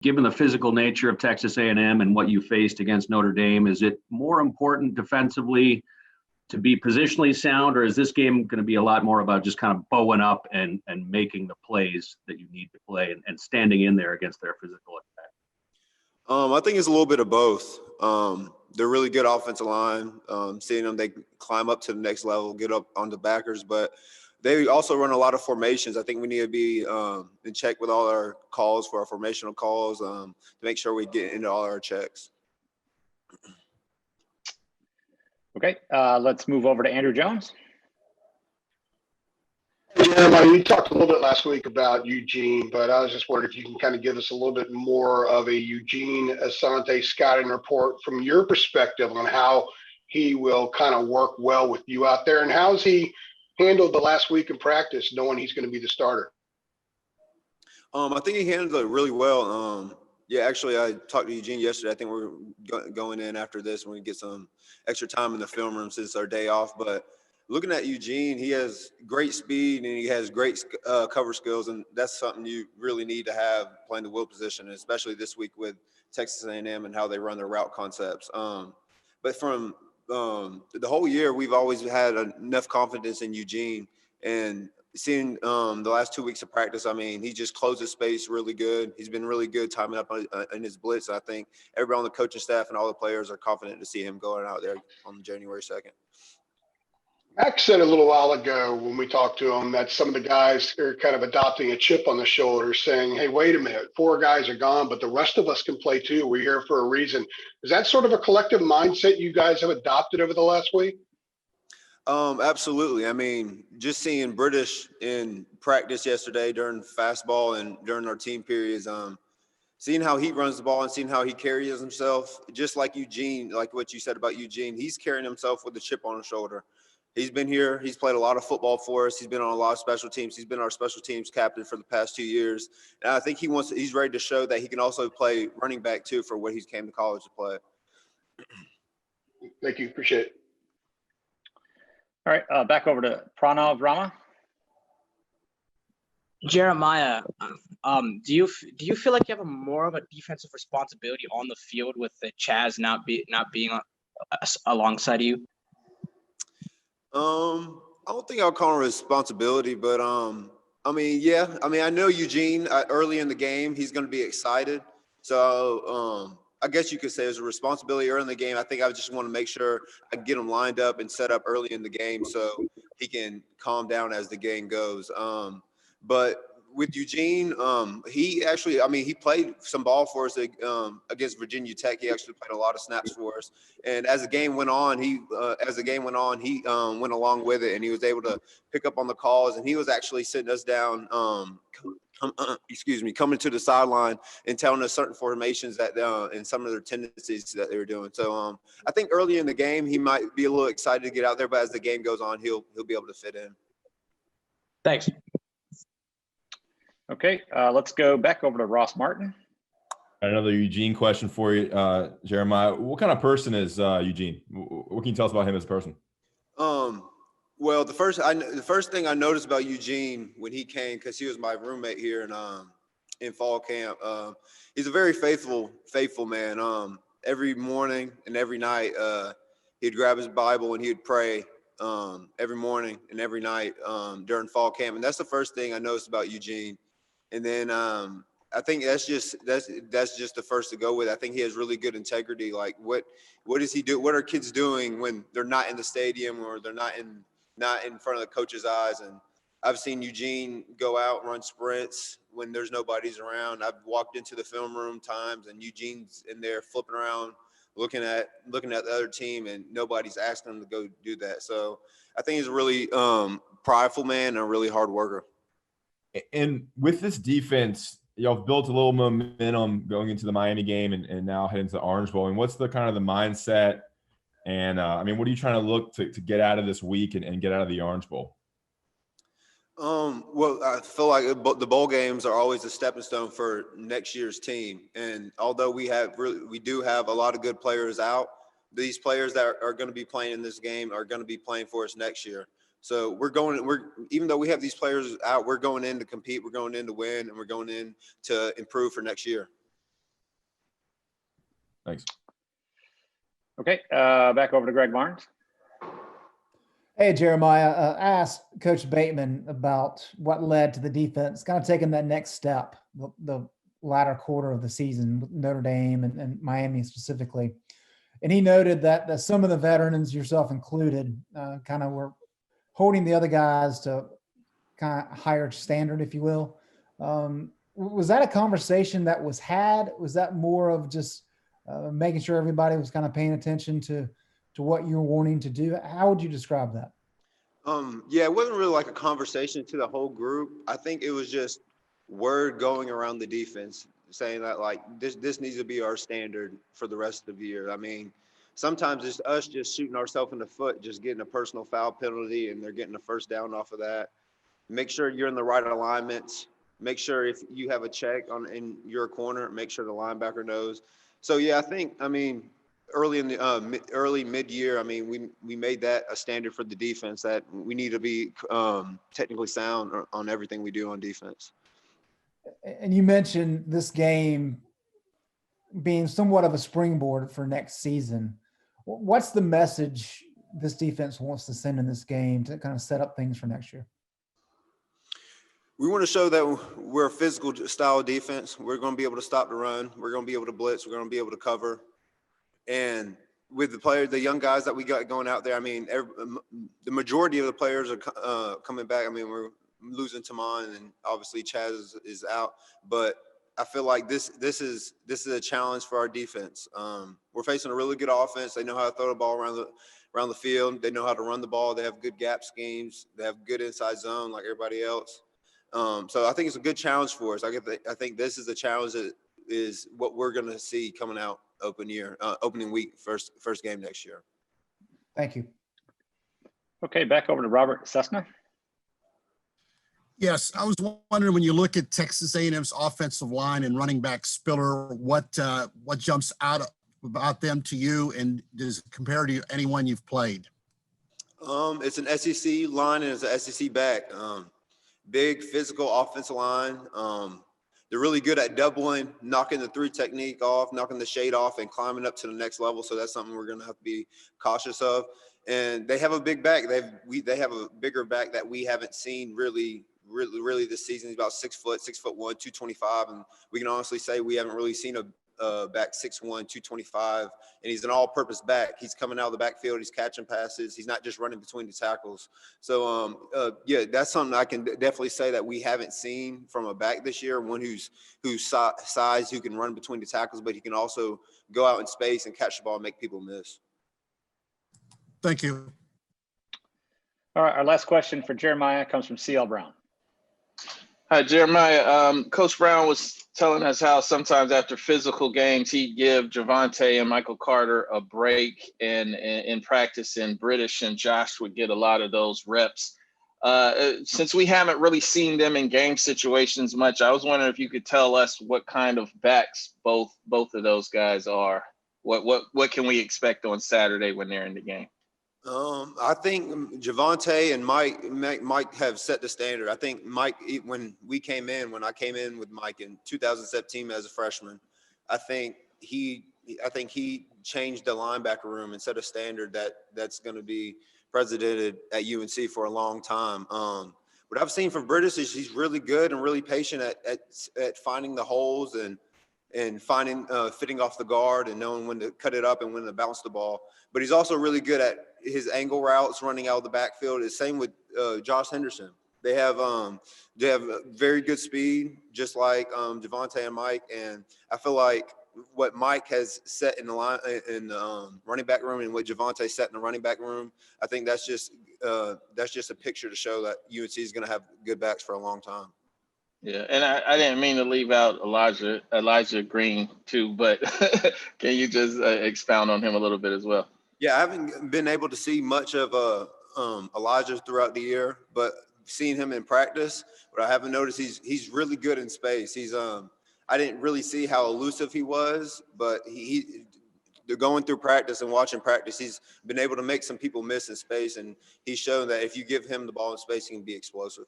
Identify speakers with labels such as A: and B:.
A: given the physical nature of Texas A&M and what you faced against Notre Dame, is it more important defensively to be positionally sound, or is this game going to be a lot more about just kind of bowing up and making the plays that you need to play and standing in there against their physical attack?
B: I think it's a little bit of both. They're really good offensive line. Seeing them, they climb up to the next level, get up on the backers, but they also run a lot of formations. I think we need to be in check with all our calls for our formational calls to make sure we get into all our checks.
C: Okay, let's move over to Andrew Jones.
D: Jeremiah, you talked a little bit last week about Eugene, but I was just wondering if you can kind of give us a little bit more of a Eugene Asante scouting report from your perspective on how he will kind of work well with you out there, and how's he handled the last week in practice knowing he's going to be the starter?
B: I think he handled it really well. Yeah, actually, I talked to Eugene yesterday. I think we're going in after this when we get some extra time in the film room since our day off. But looking at Eugene, he has great speed and he has great cover skills, and that's something you really need to have playing the will position, especially this week with Texas A&M and how they run their route concepts. But from the whole year, we've always had enough confidence in Eugene, and seeing the last 2 weeks of practice, I mean, he just closes space really good. He's been really good timing up in his blitz. I think everybody on the coaching staff and all the players are confident to see him going out there on January 2nd.
D: Max said a little while ago when we talked to him that some of the guys are kind of adopting a chip on the shoulder, saying, hey, wait a minute, 4 guys are gone, but the rest of us can play too. We're here for a reason. Is that sort of a collective mindset you guys have adopted over the last week?
B: Absolutely. I mean, just seeing British in practice yesterday during fastball and during our team periods, seeing how he runs the ball and seeing how he carries himself, just like Eugene, like what you said about Eugene, he's carrying himself with a chip on his shoulder. He's been here. He's played a lot of football for us. He's been on a lot of special teams. He's been our special teams captain for the past 2 years. And I think he's ready to show that he can also play running back too for what he came to college to play.
D: Thank you. Appreciate it.
C: All right, back over to Pranav Rama.
E: Jeremiah, do you feel like you have more of a defensive responsibility on the field with the Chaz not being alongside you?
B: I don't think I'll call it a responsibility, but I mean, yeah. I mean, I know Eugene early in the game, he's going to be excited. So I guess you could say it's a responsibility early in the game. I think I just want to make sure I get him lined up and set up early in the game so he can calm down as the game goes. But with Eugene, he actually, I mean, he played some ball for us against Virginia Tech. He actually played a lot of snaps for us. And as the game went on, he went along with it, and he was able to pick up on the calls. And he was actually sitting us down, coming to the sideline and telling us certain formations that and some of their tendencies that they were doing. So I think early in the game, he might be a little excited to get out there, but as the game goes on, he'll be able to fit in.
E: Thanks.
C: Okay, let's go back over to Ross Martin.
F: Another Eugene question for you, Jeremiah. What kind of person is Eugene? What can you tell us about him as a person?
B: Well, the first thing I noticed about Eugene when he came, because he was my roommate here in fall camp, he's a very faithful man. Every morning and every night, he'd grab his Bible and he'd pray every morning and every night during fall camp, and that's the first thing I noticed about Eugene. And then I think that's just the first to go with. I think he has really good integrity. Like what does he do? What are kids doing when they're not in the stadium or they're not in front of the coach's eyes? And I've seen Eugene go out and run sprints when there's nobody's around. I've walked into the film room times and Eugene's in there flipping around, looking at the other team, and nobody's asking him to go do that. So I think he's a really prideful man and a really hard worker.
F: And with this defense, y'all have built a little momentum going into the Miami game and now heading to the Orange Bowl. And what's the kind of the mindset? And I mean, what are you trying to look to get out of this week and get out of the Orange Bowl?
B: Well, I feel like the bowl games are always a stepping stone for next year's team. And although we do have a lot of good players out, these players that are going to be playing in this game are going to be playing for us next year. So even though we have these players out, we're going in to compete, we're going in to win, and we're going in to improve for next year.
F: Thanks.
C: Okay, back over to Greg Barnes.
G: Hey, Jeremiah, I asked Coach Bateman about what led to the defense kind of taking that next step, the latter quarter of the season with Notre Dame and Miami specifically. And he noted that some of the veterans, yourself included, kind of were holding the other guys to kind of higher standard, if you will. Was that a conversation that was had? Was that more of just making sure everybody was kind of paying attention to what you're wanting to do? How would you describe that?
B: Yeah, it wasn't really like a conversation to the whole group. I think it was just word going around the defense saying that like this needs to be our standard for the rest of the year. I mean, sometimes it's us just shooting ourselves in the foot, just getting a personal foul penalty, and they're getting a first down off of that. Make sure you're in the right alignments. Make sure if you have a check in your corner, make sure the linebacker knows. So yeah, I mean, early in the early mid-year, I mean, we made that a standard for the defense that we need to be technically sound on everything we do on defense.
G: And you mentioned this game being somewhat of a springboard for next season. What's the message this defense wants to send in this game to kind of set up things for next year?
B: We want to show that we're a physical style defense. We're going to be able to stop the run. We're going to be able to blitz. We're going to be able to cover. And with the young guys that we got going out there, I mean, the majority of the players are coming back. I mean, we're losing Taman, and obviously Chaz is out. But I feel like this is a challenge for our defense. We're facing a really good offense. They know how to throw the ball around the field. They know how to run the ball. They have good gap schemes. They have good inside zone like everybody else. So I think it's a good challenge for us. I think this is a challenge that is what we're going to see coming out opening week, first game next year.
G: Thank you.
C: Okay, back over to Robert Cessna.
H: Yes, I was wondering, when you look at Texas A&M's offensive line and running back Spiller, what jumps out about them to you, and does it compare to anyone you've played?
B: It's an SEC line and it's an SEC back. Big physical offensive line. They're really good at doubling, knocking the through technique off, knocking the shade off, and climbing up to the next level. So that's something we're going to have to be cautious of. And they have a big back. They have a bigger back that we haven't seen really this season. He's about 6 foot, 6'1", 225, and we can honestly say we haven't really seen a back 6'1", 225, and he's an all-purpose back. He's coming out of the backfield. He's catching passes. He's not just running between the tackles. So, yeah, that's something I can definitely say that we haven't seen from a back this year, one who's size, who can run between the tackles, but he can also go out in space and catch the ball and make people miss.
H: Thank you.
C: All right, our last question for Jeremiah comes from CL Brown.
I: Hi, Jeremiah. Coach Brown was telling us how sometimes after physical games, he'd give Javonte and Michael Carter a break in practice, and British and Josh would get a lot of those reps. Since we haven't really seen them in game situations much, I was wondering if you could tell us what kind of backs both of those guys are. What can we expect on Saturday when they're in the game?
B: I think Javonte and Mike have set the standard. I think Mike, when I came in with Mike in 2017 as a freshman, I think he changed the linebacker room and set a standard that's going to be precedented at UNC for a long time. What I've seen from British is he's really good and really patient at finding the holes and finding fitting off the guard and knowing when to cut it up and when to bounce the ball. But he's also really good at his angle routes running out of the backfield. The same with Josh Henderson. They have very good speed, just like Javonte and Mike. And I feel like what Mike has set in the line in the running back room and what Javonte set in the running back room, I think that's just a picture to show that UNC is going to have good backs for a long time.
I: Yeah, and I didn't mean to leave out Elijah Green too, but can you just expound on him a little bit as well?
B: Yeah, I haven't been able to see much of Elijah throughout the year, but seeing him in practice, what I haven't noticed, he's really good in space. He's I didn't really see how elusive he was, but they're going through practice and watching practice. He's been able to make some people miss in space, and he's shown that if you give him the ball in space, he can be explosive.